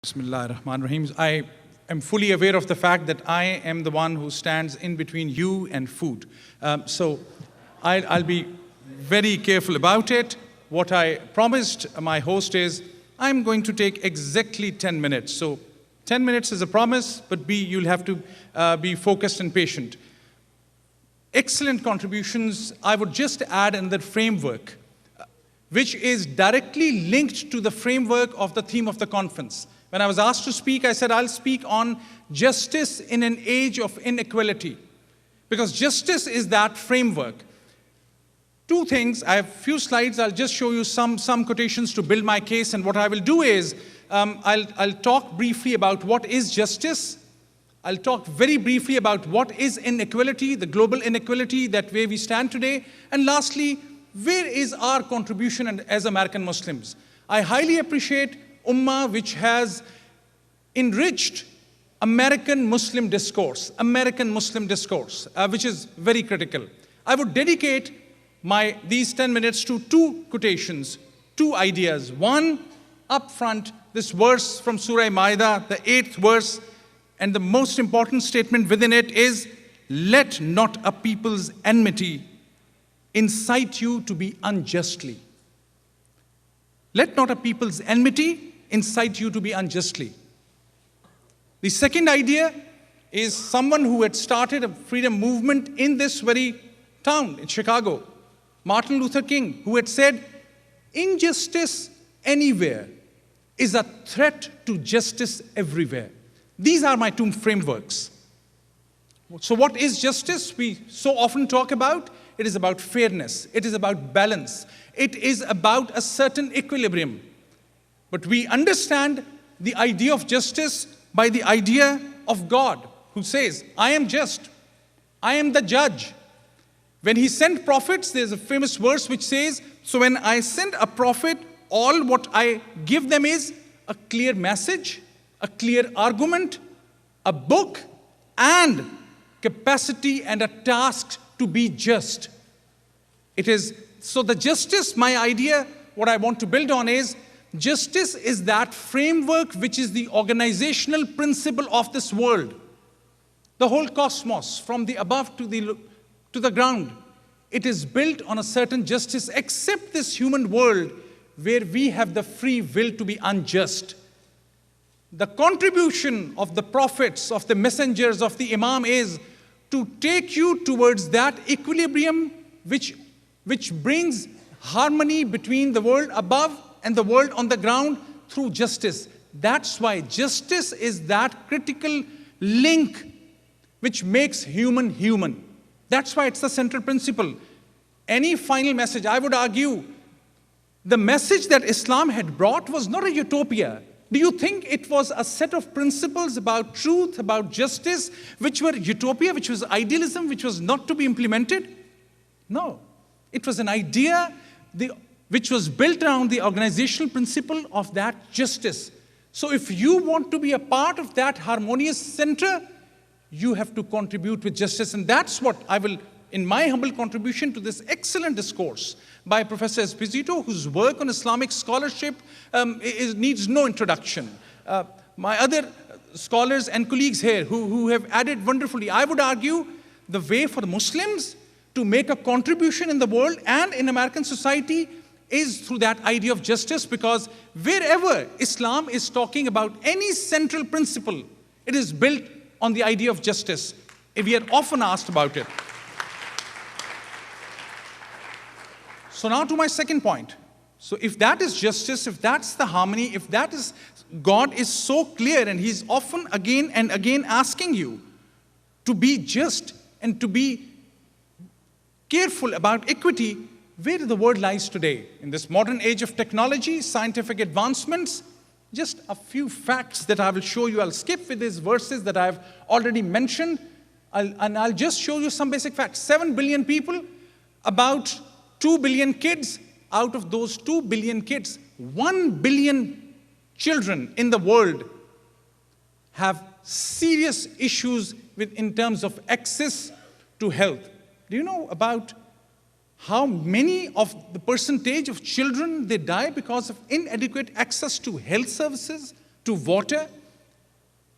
Bismillah ar-Rahman ar-Rahim. I am fully aware of the fact that I am the one who stands in between you and food. I'll be very careful about it. What I promised my host is I'm going to take exactly 10 minutes. So 10 minutes is a promise, but you'll have to be focused and patient. Excellent contributions. I would just add another framework, which is directly linked to the framework of the theme of the conference. When I was asked to speak, I said I'll speak on justice in an age of inequality, because justice is that framework. Two things, I have a few slides, I'll just show you some quotations to build my case, and what I will do is, I'll talk briefly about what is justice. I'll talk very briefly about what is inequality, the global inequality that where we stand today, and lastly, where is our contribution as American Muslims? I highly appreciate UMAA, which has enriched American Muslim discourse, which is very critical. I would dedicate these 10 minutes to two quotations, two ideas. One, up front, this verse from Surah Ma'idah, the 8th verse, and the most important statement within it is, "Let not a people's enmity incite you to be unjustly." Let not a people's enmity incite you to be unjustly. The second idea is someone who had started a freedom movement in this very town, in Chicago, Martin Luther King, who had said, "Injustice anywhere is a threat to justice everywhere." These are my two frameworks. So what is justice? We so often talk about. It is about fairness. It is about balance. It is about a certain equilibrium. But we understand the idea of justice by the idea of God, who says, "I am just. I am the judge." When he sent prophets, there's a famous verse which says, "So when I send a prophet, all what I give them is a clear message, a clear argument, a book, and capacity and a task to be just." So the justice, my idea, what I want to build on is, justice is that framework which is the organizational principle of this world. The whole cosmos, from the above to the ground, it is built on a certain justice, except this human world where we have the free will to be unjust. The contribution of the prophets, of the messengers, of the imam is to take you towards that equilibrium which brings harmony between the world above and the world on the ground through justice. That's why justice is that critical link which makes human human. That's why it's the central principle. Any final message, I would argue, the message that Islam had brought was not a utopia. Do you think it was a set of principles about truth, about justice, which were utopia, which was idealism, which was not to be implemented? No. It was an idea which was built around the organizational principle of that justice. So if you want to be a part of that harmonious center, you have to contribute with justice. And that's what I will, in my humble contribution to this excellent discourse by Professor Esposito, whose work on Islamic scholarship needs no introduction. My other scholars and colleagues here who have added wonderfully. I would argue the way for the Muslims to make a contribution in the world and in American society is through that idea of justice, because wherever Islam is talking about any central principle, it is built on the idea of justice. We are often asked about it. So now to my second point. So if that is justice, if that's the harmony, if that is, God is so clear and He's often again and again asking you to be just and to be careful about equity, where the world lies today. In this modern age of technology, scientific advancements, just a few facts that I will show you. I'll skip with these verses that I've already mentioned, and I'll just show you some basic facts. 7 billion people, about 2 billion kids. Out of those 2 billion kids, 1 billion children in the world have serious issues in terms of access to health. Do you know about how many of the percentage of children they die because of inadequate access to health services? to water.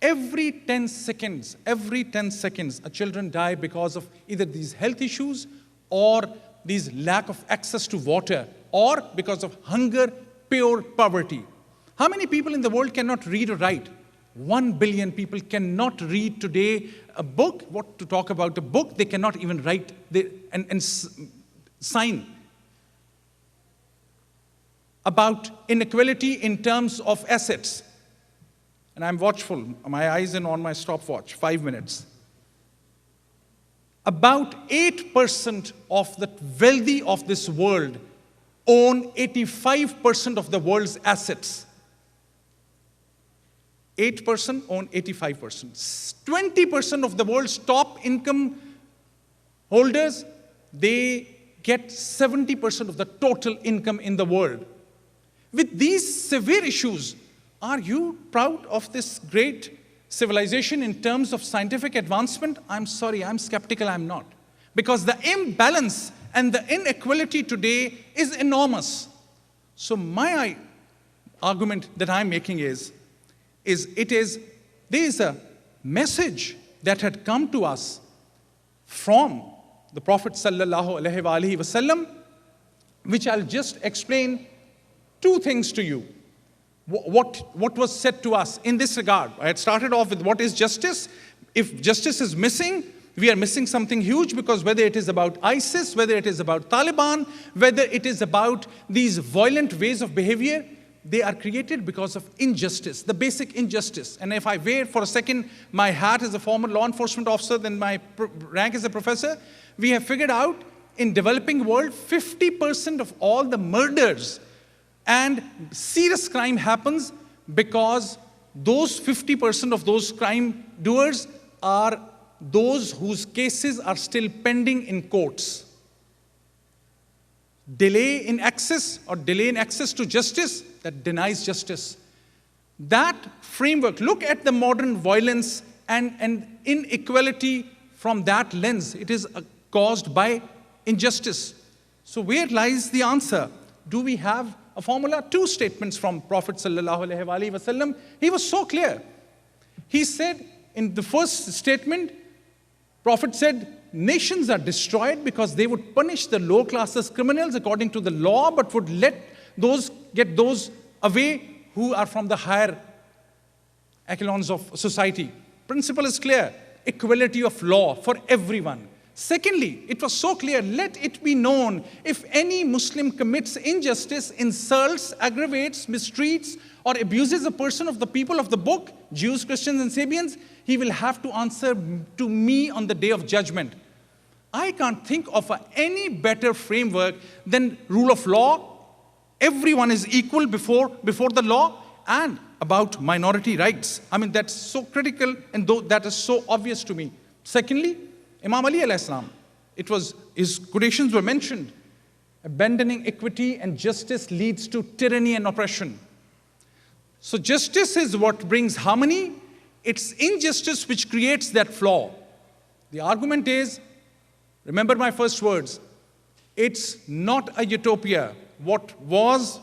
Every 10 seconds, children die because of either these health issues or these lack of access to water or because of hunger, pure poverty. How many people in the world cannot read or write? 1 billion people cannot read today a book. What to talk about a book? They cannot even write and sign. About inequality in terms of assets. And I'm watchful. My eyes are on my stopwatch. 5 minutes. About 8% of the wealthy of this world own 85% of the world's assets. 8% own 85%. 20% of the world's top income holders, they get 70% of the total income in the world. With these severe issues, are you proud of this great civilization in terms of scientific advancement? I'm sorry, I'm skeptical, I'm not. Because the imbalance and the inequality today is enormous. So my argument that I'm making is there is a message that had come to us from the Prophet sallallahu alaihi wasallam, which I'll just explain two things to you. What was said to us in this regard? I had started off with what is justice. If justice is missing, we are missing something huge, because whether it is about ISIS, whether it is about Taliban, whether it is about these violent ways of behavior, they are created because of injustice, the basic injustice. And if I wear for a second my hat as a former law enforcement officer, then my rank as a professor, we have figured out in developing world, 50% of all the murders and serious crime happens because those 50% of those crime doers are those whose cases are still pending in courts. Delay in access to justice, that denies justice. That framework, look at the modern violence and inequality from that lens. It is caused by injustice. So where lies the answer? Do we have a formula? Two statements from Prophet sallallahu alaihi wasallam. He was so clear. He said in the first statement, Prophet said, nations are destroyed because they would punish the low classes criminals according to the law, but would get those away who are from the higher echelons of society. Principle is clear. Equality of law for everyone. Secondly, it was so clear, let it be known, if any Muslim commits injustice, insults, aggravates, mistreats, or abuses a person of the people of the book, Jews, Christians, and Sabians, he will have to answer to me on the day of judgment. I can't think of any better framework than rule of law. Everyone is equal before the law, and about minority rights. I mean, that's so critical, and that is so obvious to me. Secondly, Imam Ali alayhi salam, his quotations were mentioned. Abandoning equity and justice leads to tyranny and oppression. So justice is what brings harmony. It's injustice which creates that flaw. The argument is, remember my first words, it's not a utopia. What was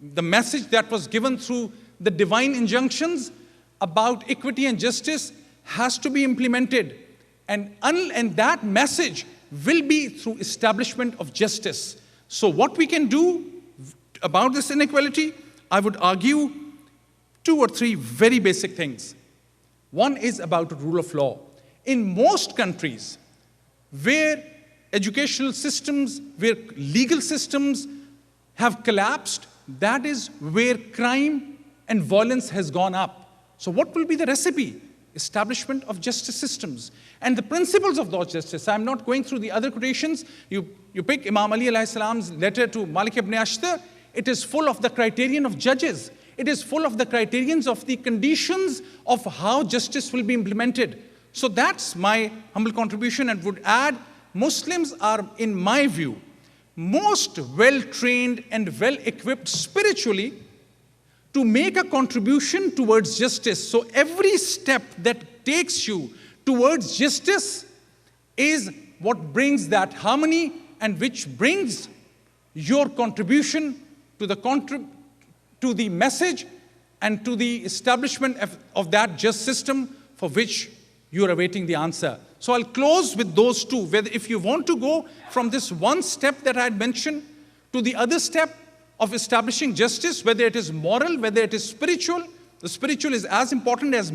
the message that was given through the divine injunctions about equity and justice has to be implemented. And that message will be through establishment of justice. So what we can do about this inequality, I would argue 2 or 3 very basic things. One is about rule of law. In most countries where educational systems, where legal systems have collapsed, that is where crime and violence has gone up. So what will be the recipe? Establishment of justice systems. And the principles of those justice, I'm not going through the other quotations. You pick Imam Ali alayhi salam's letter to Malik ibn Ashtar, it is full of the criterion of judges. It is full of the criterions of the conditions of how justice will be implemented. So that's my humble contribution, and would add, Muslims are, in my view, most well-trained and well-equipped spiritually to make a contribution towards justice. So every step that takes you towards justice is what brings that harmony, and which brings your contribution to the message and to the establishment of that just system for which you are awaiting the answer. So I'll close with those two, whether if you want to go from this one step that I had mentioned to the other step of establishing justice, whether it is moral, whether it is spiritual. The spiritual is as important as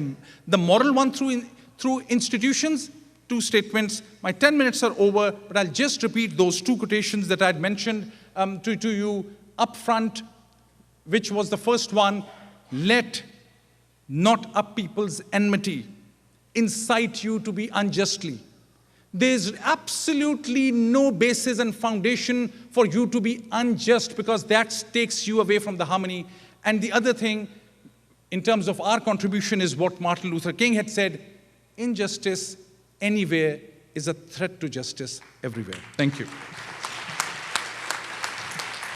the moral one through institutions. Two statements. My 10 minutes are over, but I'll just repeat those two quotations that I had mentioned to you up front, which was the first one. Let not a people's enmity incite you to be unjustly. There's absolutely no basis and foundation for you to be unjust, because that takes you away from the harmony. And the other thing, in terms of our contribution, is what Martin Luther King had said: injustice anywhere is a threat to justice everywhere. Thank you.